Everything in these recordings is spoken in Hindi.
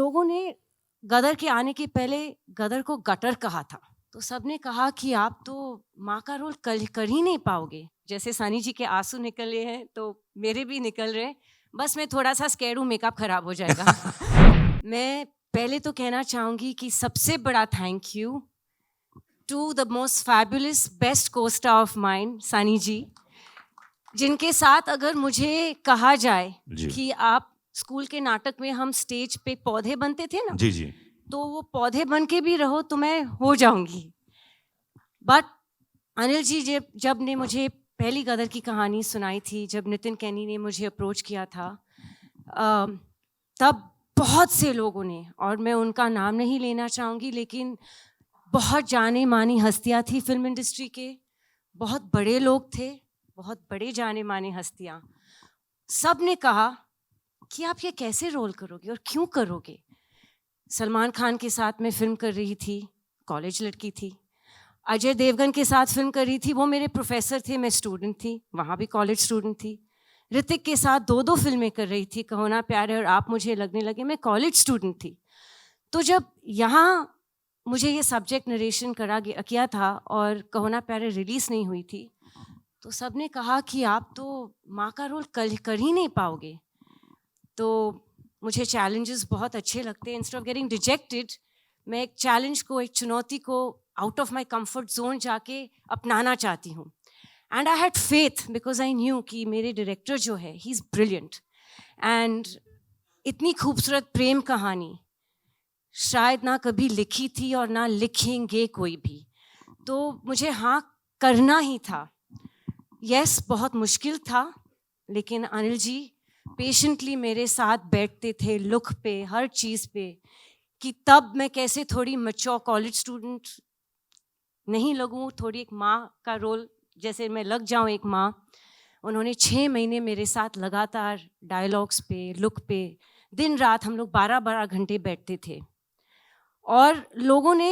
लोगों ने गदर के आने के पहले गदर को गटर कहा था, तो सबने कहा कि आप तो माँ का रोल कर ही नहीं पाओगे। जैसे सानी जी के आंसू निकले हैं तो मेरे भी निकल रहे, बस मैं थोड़ा सा स्कैर्ड हूँ, मेकअप खराब हो जाएगा। मैं पहले तो कहना चाहूँगी कि सबसे बड़ा thank you to the most fabulous best co-star of mine, Saani ji, जिनके साथ अगर मुझे कहा जाए कि आप स्कूल के नाटक में हम स्टेज पे पौधे बनते थे ना, जी जी, तो वो पौधे बन के भी रहो तो मैं हो जाऊंगी। बट अनिल जी जब ने मुझे पहली गदर की कहानी सुनाई थी, जब नितिन कैनी ने मुझे अप्रोच किया था, तब बहुत से लोगों ने, और मैं उनका नाम नहीं लेना चाहूँगी, लेकिन बहुत जाने मानी हस्तियाँ थी फिल्म इंडस्ट्री के, बहुत बड़े लोग थे, बहुत बड़े जाने माने हस्तियाँ, सब ने कहा कि आप ये कैसे रोल करोगे और क्यों करोगे। सलमान खान के साथ मैं फिल्म कर रही थी, कॉलेज लड़की थी। अजय देवगन के साथ फिल्म कर रही थी, वो मेरे प्रोफेसर थे, मैं स्टूडेंट थी, वहाँ भी कॉलेज स्टूडेंट थी। ऋतिक के साथ दो फिल्में कर रही थी, कहो ना प्यार है और आप मुझे लगने लगे, मैं कॉलेज स्टूडेंट थी। तो जब यहाँ मुझे ये सब्जेक्ट नरेशन किया था और कहो ना प्यार रिलीज़ नहीं हुई थी, तो सब ने कहा कि आप तो माँ का रोल कर ही नहीं पाओगे। तो मुझे चैलेंजेस बहुत अच्छे लगते हैं। इंस्टेड ऑफ गेटिंग रिजेक्टेड, मैं एक चैलेंज को, एक चुनौती को out of my comfort zone जाके अपनाना चाहती हूँ। And I had faith because I knew कि मेरे डायरेक्टर जो है, ही इज़ ब्रिलियंट। एंड इतनी खूबसूरत प्रेम कहानी शायद ना कभी लिखी थी और ना लिखेंगे कोई भी, तो मुझे हाँ करना ही था। यस, बहुत मुश्किल था, लेकिन अनिल जी पेशेंटली मेरे साथ बैठते थे लुक पे, हर चीज़ पे, कि तब मैं कैसे थोड़ी मैच्योर कॉलेज स्टूडेंट नहीं लगूं, थोड़ी एक माँ का रोल जैसे मैं लग जाऊं, एक माँ। उन्होंने 6 महीने मेरे साथ लगातार डायलॉग्स पे, लुक पे, दिन रात हम लोग 12-12 घंटे बैठते थे। और लोगों ने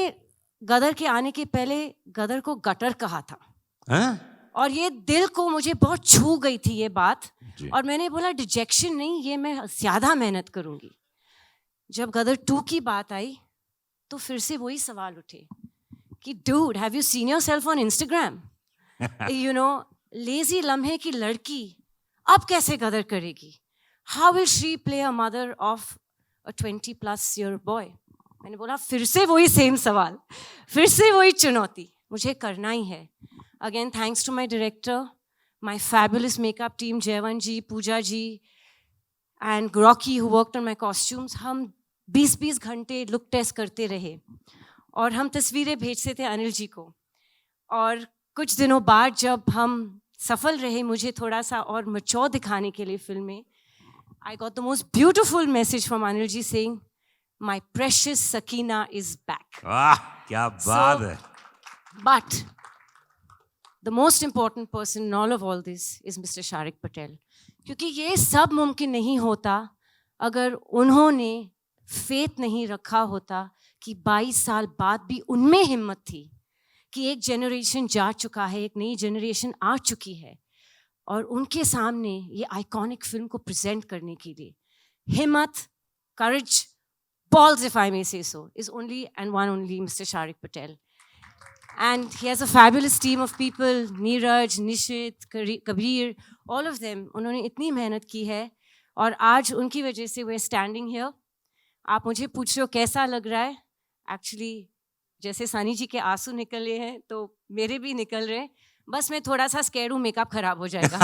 गदर के आने के पहले गदर को गटर कहा था। और ये दिल को मुझे बहुत छू गई थी ये बात, और मैंने बोला डिजेक्शन नहीं, ये मैं ज़्यादा मेहनत करूँगी। जब गदर 2 की बात आई तो फिर से वही सवाल उठे कि dude, have you seen yourself on Instagram? You know, lazy लम्हे की लड़की अब कैसे गदर करेगी? How will she play a mother of a 20+ year boy? मैंने बोला फिर से वही सेम सवाल, फिर से वही चुनौती, मुझे करना ही है। Again, thanks to my director, my fabulous makeup team, Jaivan ji, Pooja ji, and Rocky who worked on my costumes. हम 20-20 घंटे लुक टेस्ट करते रहे और हम तस्वीरें भेजते थे अनिल जी को। और कुछ दिनों बाद जब हम सफल रहे मुझे थोड़ा सा और मैच्योर दिखाने के लिए फिल्म में, I got the most beautiful message from Anil ji saying, "My precious Sakina is back." वाह, क्या बात है। But the most important person in all this is Mr. Sharik Patel, क्योंकि ये सब मुमकिन नहीं होता अगर उन्होंने फेथ नहीं रखा होता कि 22 साल बाद भी उनमें हिम्मत थी कि एक जनरेशन जा चुका है, एक नई जनरेशन आ चुकी है, और उनके सामने ये आइकॉनिक फिल्म को प्रेजेंट करने के लिए हिम्मत, करेज, balls if I may say so, is only and one only Mr. Sharik Patel. And he has a fabulous team of people, Neeraj, Nishit, Kabir, all of them. उन्होंने इतनी मेहनत की है और आज उनकी वजह से we're standing here. आप मुझे पूछ रहे हो कैसा लग रहा है? Actually, जैसे सानी जी के आंसू निकले हैं तो मेरे भी निकल रहे हैं, बस मैं थोड़ा सा स्कैर्ड हूँ, मेकअप खराब हो जाएगा।